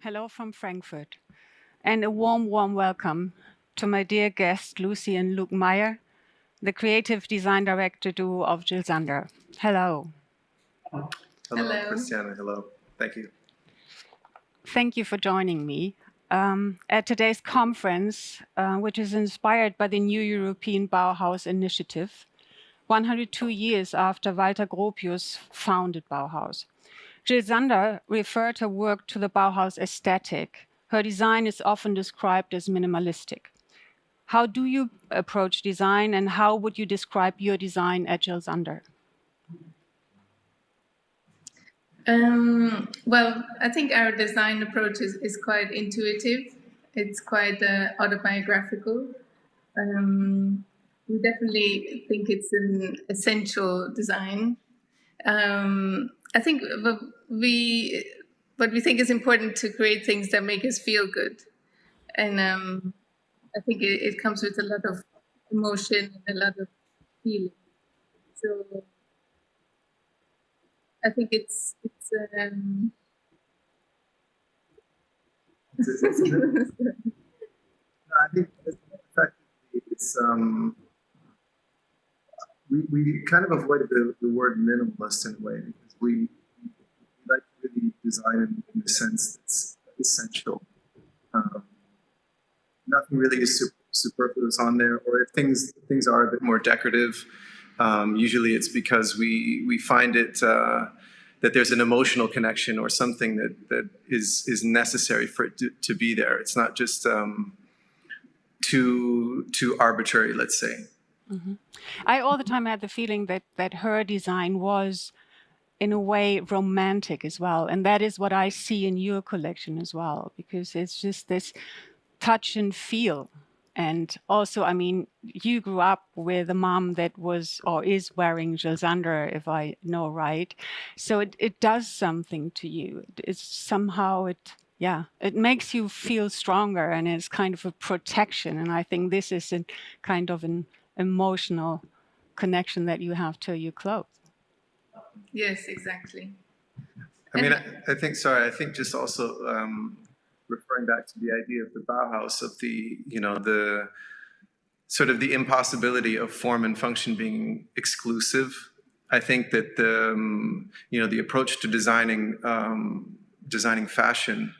Hello from Frankfurt. And a warm, warm welcome to my dear guest, Lucie Luke Meier, the Creative Design Director duo of Jil Sander. Hello. Hello, Christiane. Hello. Thank you. Thank you for joining me at today's conference, which is inspired by the new European Bauhaus initiative, 102 years after Walter Gropius founded Bauhaus. Jil Sander referred her work to the Bauhaus aesthetic. Her design is often described as minimalistic. How do you approach design, and how would you describe your design at Jil Sander? Well, I think our design approach is quite intuitive. It's quite autobiographical. We definitely think it's an essential design. I think what we think is important to create things that make us feel good. And I think it comes with a lot of emotion and a lot of feeling. So I think it's I think it's we kind of avoided the word minimalist in a way, because we like to really design in the sense that's essential. Nothing really is superfluous on there, or if things are a bit more decorative, usually it's because we find it that there's an emotional connection or something that is necessary for it to be there. It's not just too arbitrary, let's say. Mm-hmm. I all the time had the feeling that her design was, in a way, romantic as well. And that is what I see in your collection as well, because it's just this touch and feel. And also, I mean, you grew up with a mom that was or is wearing Jil Sander, if I know right. So it does something to you. It's somehow it makes you feel stronger, and it's kind of a protection. And I think this is a kind of an emotional connection that you have to your clothes. Yes, exactly. I mean, I think just also referring back to the idea of the Bauhaus, of the sort of the impossibility of form and function being exclusive. I think that the approach to designing fashion,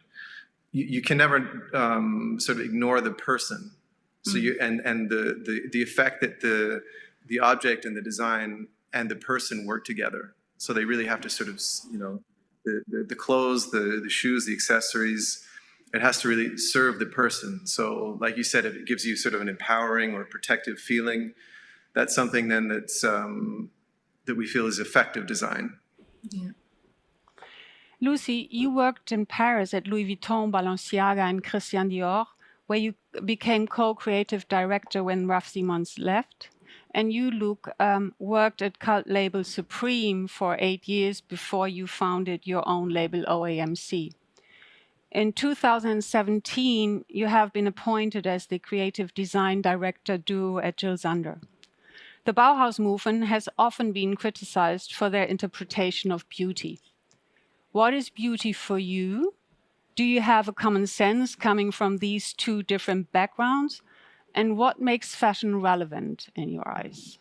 you can never sort of ignore the person. So you and the effect that the object and the design and the person work together. So they really have to sort of, the clothes, the shoes, the accessories, it has to really serve the person. So like you said, if it gives you sort of an empowering or protective feeling, that's something then that's that we feel is effective design. Yeah. Lucie, you worked in Paris at Louis Vuitton, Balenciaga, and Christian Dior, where you became co-creative director when Raf Simons left. And you, Luke, worked at cult label Supreme for 8 years before you founded your own label, OAMC. In 2017, you have been appointed as the creative design director duo at Jil Sander. The Bauhaus movement has often been criticized for their interpretation of beauty. What is beauty for you? Do you have a common sense coming from these two different backgrounds? And what makes fashion relevant in your eyes?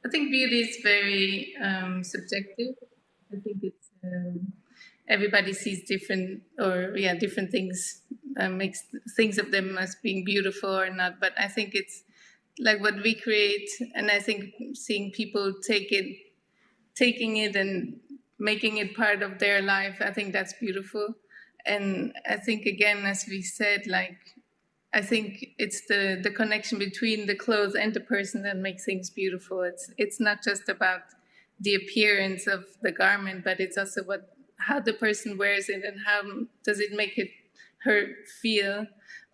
I think beauty is very subjective. I think it's everybody sees different things, makes things of them as being beautiful or not. But I think it's like what we create, and I think seeing people taking it and making it part of their life, I think that's beautiful. And I think, again, as we said, like, I think it's the connection between the clothes and the person that makes things beautiful. It's not just about the appearance of the garment, but it's also how the person wears it and how does it make her feel.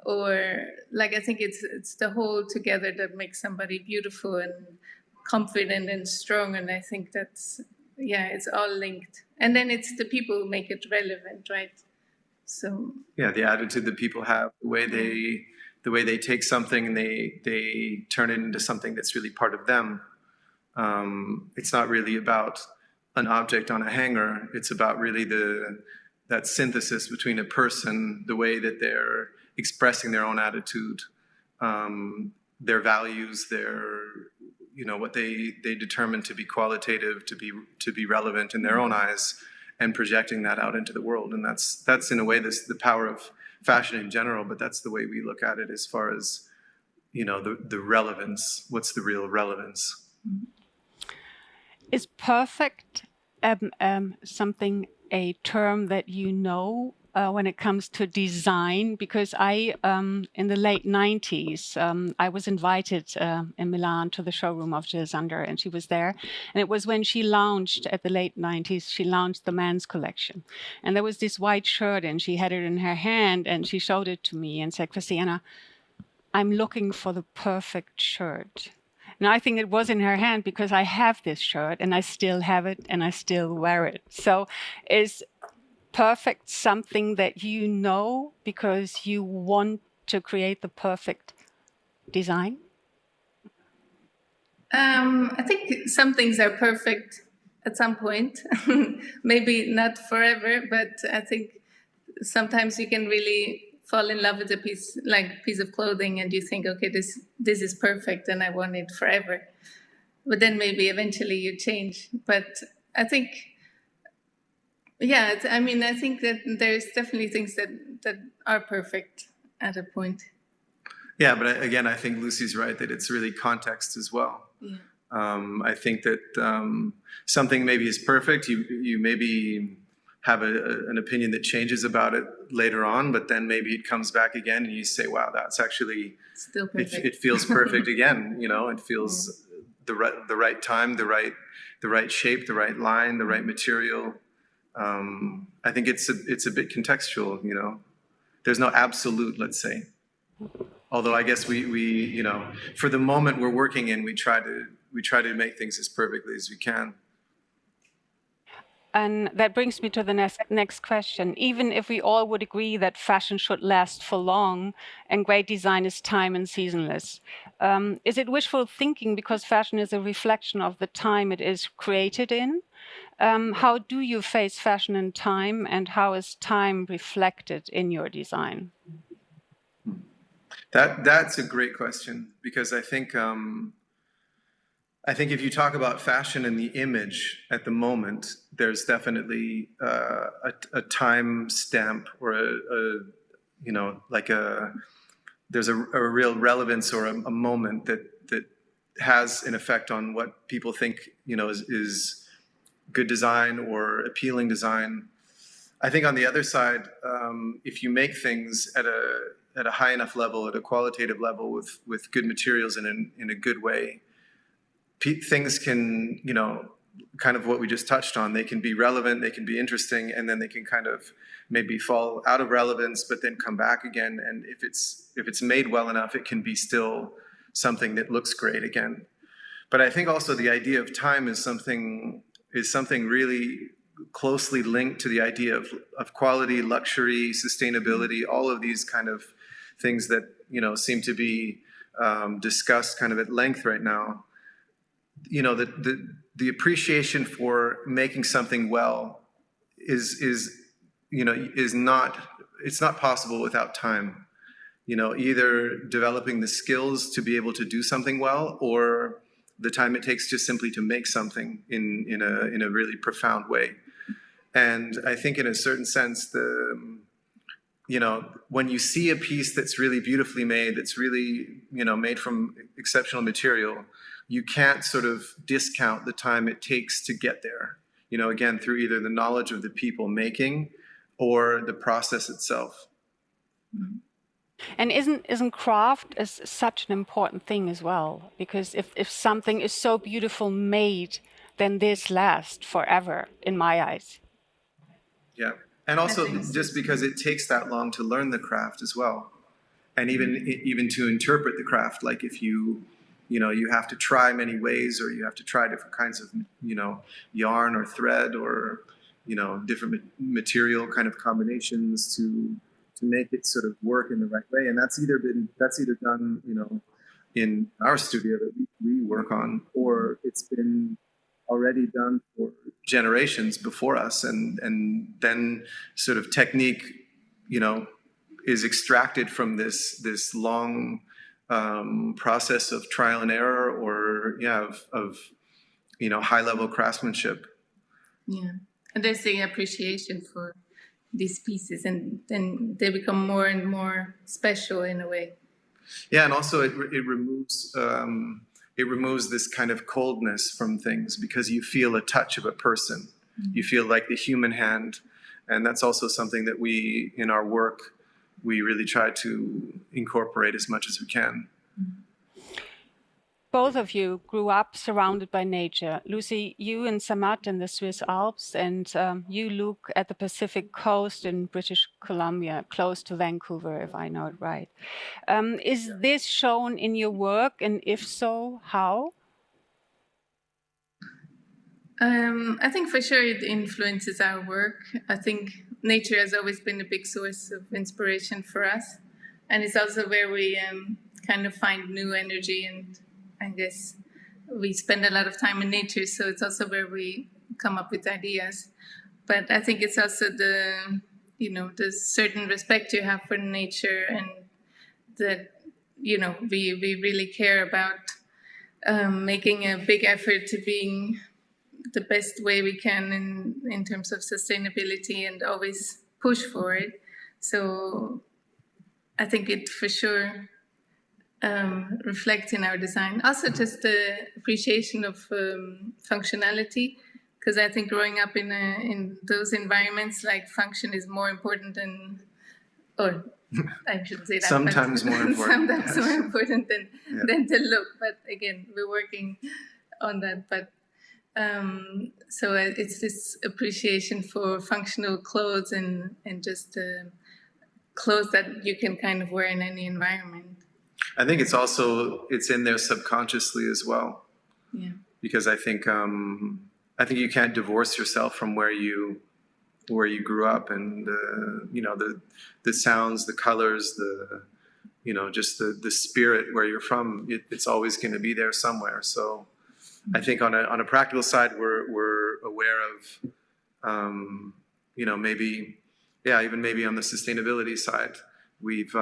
Or like, I think it's the whole together that makes somebody beautiful and confident and strong. And I think that's, it's all linked. And then it's the people who make it relevant, right? So yeah, the attitude that people have, the way they take something and they turn it into something that's really part of them. It's not really about an object on a hanger. It's about really that synthesis between a person, the way that they're expressing their own attitude, their values, what they determine to be qualitative, to be relevant in their own eyes, and projecting that out into the world. And that's in a way the power of fashion in general, but that's the way we look at it as far as, the relevance. What's the real relevance? Is perfect something, a term that you know when it comes to design? Because in the late 90s, I was invited in Milan to the showroom of Jil Sander, and she was there. And it was when she launched, at the late 90s, she launched the men's collection. And there was this white shirt, and she had it in her hand, and she showed it to me and said, Christiane, I'm looking for the perfect shirt. And I think it was in her hand because I have this shirt and I still have it and I still wear it. So is perfect something that you know because you want to create the perfect design? I think some things are perfect at some point. Maybe not forever, but I think sometimes you can really fall in love with a piece of clothing, and you think, okay, this is perfect, and I want it forever. But then maybe eventually you change. But I think, yeah, I think that there's definitely things that are perfect at a point. Yeah, but again, I think Lucie's right that it's really context as well. Yeah. I think that something maybe is perfect. You maybe have an opinion that changes about it later on, but then maybe it comes back again and you say, wow, that's actually still perfect. It feels perfect again. It feels the right time, the right shape, the right line, the right material. I think it's a bit contextual. There's no absolute, let's say. Although I guess we for the moment we're working in, we try to make things as perfectly as we can. And that brings me to the next question. Even if we all would agree that fashion should last for long and great design is time and seasonless, is it wishful thinking because fashion is a reflection of the time it is created in? How do you face fashion in time, and how is time reflected in your design? That's a great question, because I think if you talk about fashion and the image at the moment, there's definitely a time stamp or there's a real relevance or a moment that has an effect on what people think is good design or appealing design. I think on the other side, if you make things at a high enough level, at a qualitative level, with good materials and in a good way, things can, kind of what we just touched on, they can be relevant, they can be interesting, and then they can kind of maybe fall out of relevance, but then come back again. And if it's made well enough, it can be still something that looks great again. But I think also the idea of time is something really closely linked to the idea of quality, luxury, sustainability, all of these kind of things that seem to be discussed kind of at length right now. The appreciation for making something well is not possible without time. Either developing the skills to be able to do something well, or the time it takes just simply to make something in a really profound way. And I think in a certain sense, when you see a piece that's really beautifully made, that's really made from exceptional material, you can't sort of discount the time it takes to get there. Again, through either the knowledge of the people making or the process itself. And isn't craft is such an important thing as well? Because if something is so beautiful made, then this lasts forever, in my eyes. Yeah, and also just because it takes that long to learn the craft as well, and even to interpret the craft. Like if you have to try many ways, or you have to try different kinds of yarn or thread, or different material kind of combinations to make it sort of work in the right way. And that's either done in our studio that we work on, or it's been already done for generations before us, and then sort of technique, is extracted from this long process of trial and error, or of high level craftsmanship. Yeah, and there's the appreciation for these pieces, and then they become more and more special in a way. Yeah, and also it removes this kind of coldness from things, because you feel a touch of a person. You feel like the human hand, and that's also something that we, in our work, we really try to incorporate as much as we can. Both of you grew up surrounded by nature. Lucie, you in Zermatt in the Swiss Alps, and you, Luke, at the Pacific coast in British Columbia, close to Vancouver, if I know it right. Is this shown in your work, and if so, how? I think for sure it influences our work. I think nature has always been a big source of inspiration for us, and it's also where we kind of find new energy, and I guess we spend a lot of time in nature, so it's also where we come up with ideas. But I think it's also the certain respect you have for nature, and that we really care about making a big effort to being the best way we can in terms of sustainability, and always push for it. So I think it for sure reflects in our design. Also just the appreciation of functionality, because I think growing up in those environments, like function is more important than, or I shouldn't say that. Sometimes more important. Sometimes more important than the look. But again, we're working on that. But so it's this appreciation for functional clothes, and just clothes that you can kind of wear in any environment. I think it's in there subconsciously as well. Yeah. Because I think you can't divorce yourself from where you grew up, and the sounds, the colors, just the spirit where you're from. It's always going to be there somewhere. So I think on a practical side, we're aware of maybe on the sustainability side, we've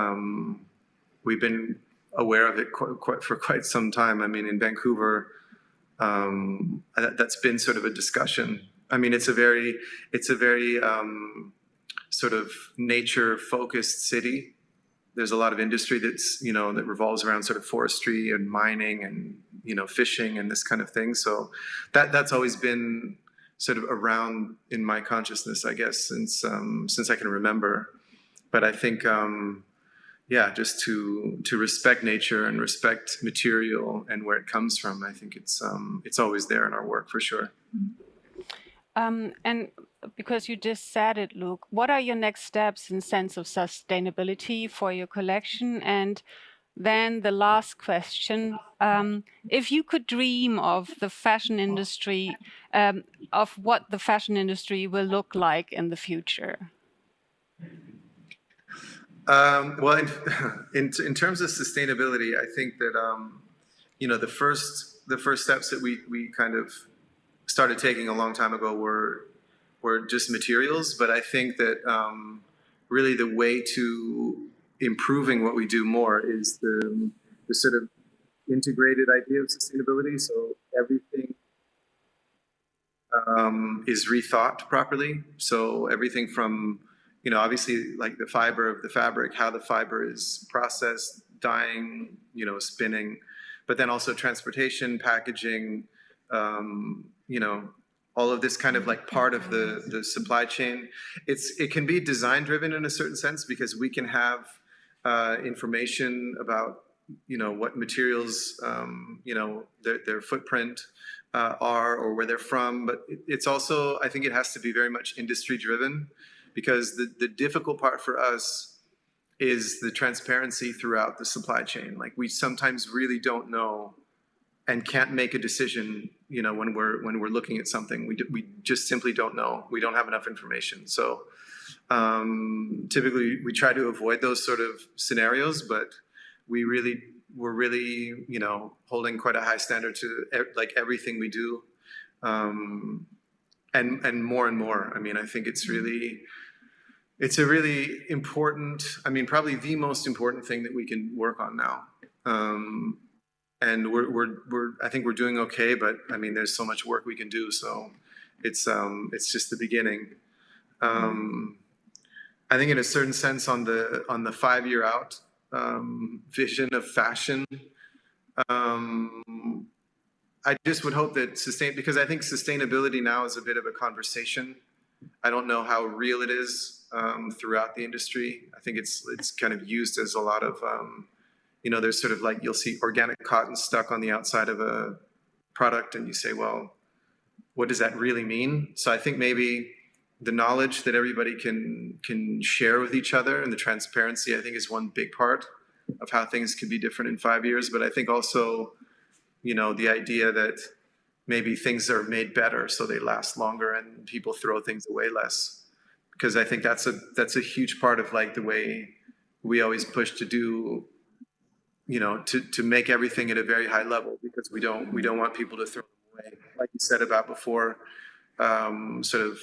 been aware of it for quite some time. I mean, in Vancouver, that's been sort of a discussion. I mean, it's a very sort of nature-focused city. There's a lot of industry that revolves around sort of forestry and mining and fishing and this kind of thing. So that's always been sort of around in my consciousness, I guess, since I can remember. But I think just to respect nature and respect material and where it comes from, I think it's always there in our work for sure. And because you just said it, Luke, what are your next steps in sense of sustainability for your collection? And then the last question, if you could dream of the fashion industry, of what the fashion industry will look like in the future. Well, in terms of sustainability, I think that the first steps that we kind of started taking a long time ago were just materials. But I think that really the way to improving what we do more is the sort of integrated idea of sustainability. So everything is rethought properly. So everything from obviously like the fiber of the fabric, how the fiber is processed, dyeing, spinning, but then also transportation, packaging, all of this kind of like part of the supply chain. It can be design driven in a certain sense, because we can have information about what materials their footprint are, or where they're from. But it's also, I think it has to be very much industry driven, because the difficult part for us is the transparency throughout the supply chain. Like, we sometimes really don't know and can't make a decision, when we're looking at something. We just simply don't know. We don't have enough information. So typically we try to avoid those sort of scenarios, but we're really holding quite a high standard to like everything we do. and more. I mean, I think it's a really important, I mean, probably the most important thing that we can work on now. And I think we're doing okay, but I mean, there's so much work we can do. So it's just the beginning. I think in a certain sense on the 5-year out vision of fashion, I just would hope that because I think sustainability now is a bit of a conversation. I don't know how real it is throughout the industry. I think it's kind of used as a lot of, there's sort of like, you'll see organic cotton stuck on the outside of a product and you say, well, what does that really mean? So I think maybe the knowledge that everybody can share with each other and the transparency, I think, is one big part of how things can be different in 5 years. But I think also, the idea that maybe things are made better so they last longer and people throw things away less. Because I think that's a huge part of like the way we always push to do, to make everything at a very high level, because we don't want people to throw them away. Like you said about before, sort of,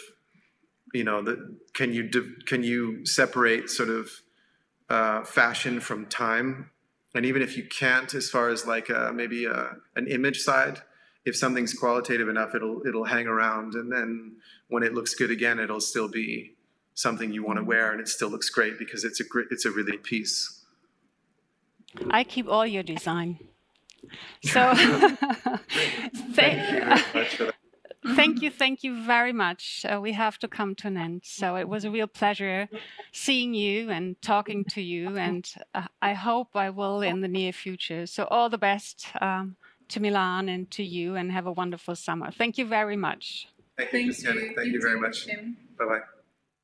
can you separate sort of fashion from time? And even if you can't, as far as like maybe an image side, if something's qualitative enough, it'll hang around, and then when it looks good again, it'll still be something you want to wear, and it still looks great because it's a really piece. I keep all your design. So Thank you very much for that. Thank you very much. We have to come to an end. So it was a real pleasure seeing you and talking to you, and I hope I will in the near future. So all the best to Milan and to you, and have a wonderful summer. Thank you very much. Thank you, Christiane. Thank you very much. Bye-bye.